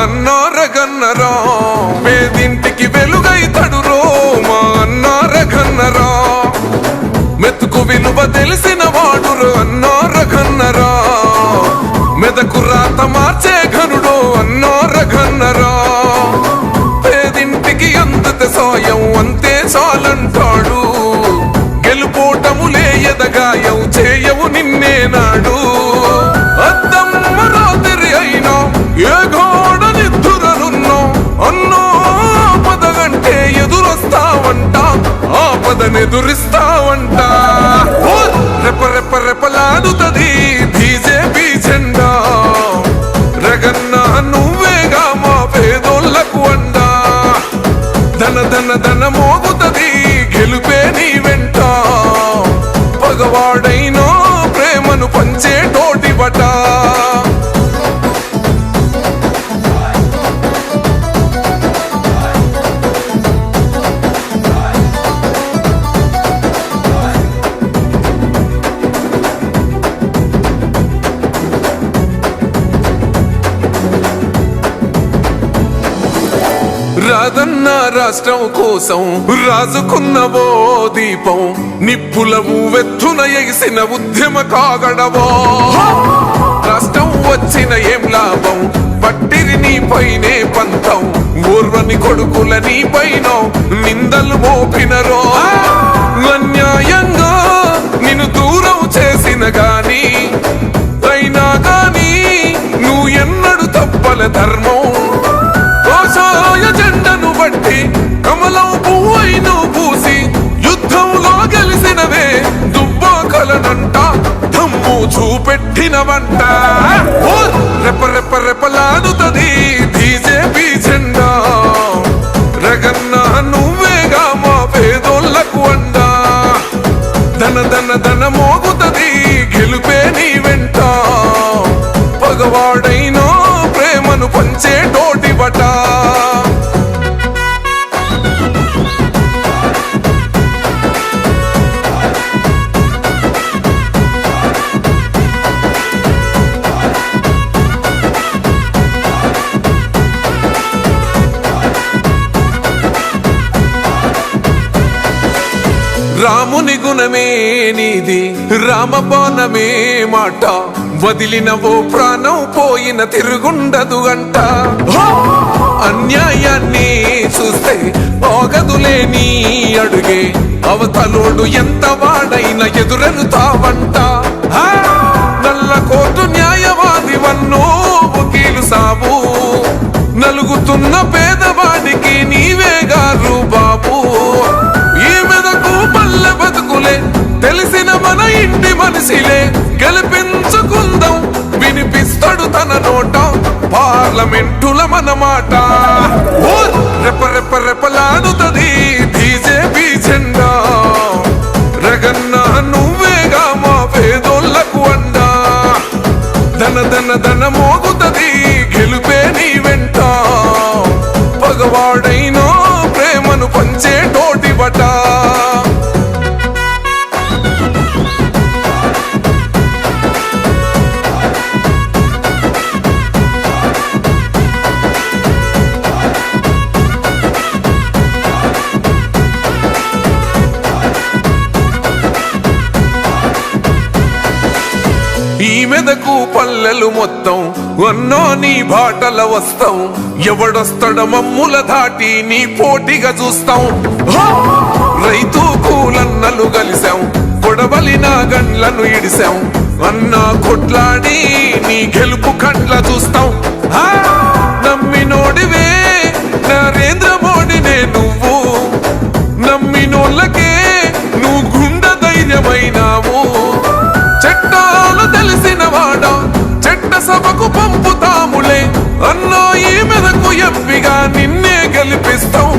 అన్నారగన్నరా పేదింటికి వెలుగైతడురో మా అన్నారగన్నరా మెతుకు విలువ తెలిసిన వాడురో అన్నారగన్నరా మెదకు రాత మార్చే ఘనుడో అన్నారగన్నరా పేదింటికి అందితే సాయం అంతే చాలంటాడు గెలుపోటములే ఎదగాయం చేయవు నిన్నే నాడు అద్దమ్మ రాత్రి అయినా ఏ గోడ నిద్దురనున్నో అన్నో పదగంటే ఎదురొస్తావంట ఆ పదనెదురిస్తావంట రెప రెప రెపలాడుతది బీజేపీ జెండా రగన్న నువ్వేగా మా పేదోళ్లకు అండా ధన ధన ధన మోగుతది గెలుపే నీ వెంట పగవాడైనో ప్రేమను పంచే తోటి బట రాదన్న రాష్ట్రం కోసం రాజుకున్నవో దీపం నిప్పుల ఊవెత్తున ఎగిసిన ఉద్యమ కాగడవో రాష్ట్రం వచ్చిన ఏం లాభం పట్టిరి నీ పైనే పంతం ఊర్వని కొడుకుల నీ పైన నిందలు మోపినరో అన్యాయంగా నిన్ను దూరం చేసిన గాని అయినా గాని నువ్వు ఎన్నడు తప్పల ధర్మం జెండను బట్టి కమలం పువ్వై నువ్వు పూసి యుద్ధంలో గెలిసినవే దుబ్బాకలనంట దమ్ము చూపెట్టినవంట రెప రెప రెపలాడుతది బీజేపీ జెండా రగన్న నువ్వేగా మా పేదోళ్లకు అండా ధన ధన ధన మోగుతది గెలుపే నీ వెంట పగవాడైనో ప్రేమను పంచే తోటి బట రాముని గుణమే నీది రామబాణమే మాట వదిలినవో ప్రాణం పోయిన తిరుగుండదు అంట అన్యాయాన్ని చూస్తే ఆగదులే నీ అడుగే అవతలోడు ఎంత వాడైనా ఎదురెనుతావంట నల్ల కోర్టు న్యాయవాది వన్నో వకీలు సాబు నలుగుతున్న పేదవాడికి నీవేగారు బాబు ఈ మెదకు పల్లె బతుకులే తెలిసిన మన ఇంటి మనిషిలే గెలిపించుకుందాం వినిపిస్తాడు తన నోట పార్లమెంటుల మన మాట రెప రెప రెపలాడుతది బీజేపీ జెండా రగన్న నువ్వేగా మా పేదోళ్లకు అండా ధన ధన ధన మోగుతది గెలుపే నీ వెంట పగవాడైనో ప్రేమను పంచే తోటి బట ఈ మెదకు పల్లెలు మొత్తం అన్నో నీ బాటల వస్తాం ఎవడొస్తాడ మమ్ముల దాటి నీ పోటీగా చూస్తాం రైతు కూలన్నలు కలిసాం కొడవలిన గండ్లను ఇడిసాం అన్నా కొట్లాడి నీ గెలుపు కండ్ల చూస్తాం నమ్మినోడివే నరేంద్ర మోడీనే నువ్వు నమ్మినోళ్ళకే నువ్వు గుండె ధైర్యమైనావు చట్టాలు తెలిసిన వాడా చట్ట సభకు పంపుతాములే అన్నో ఈ మెదకు ఎంపిగా నిన్నే గెలిపిస్తాం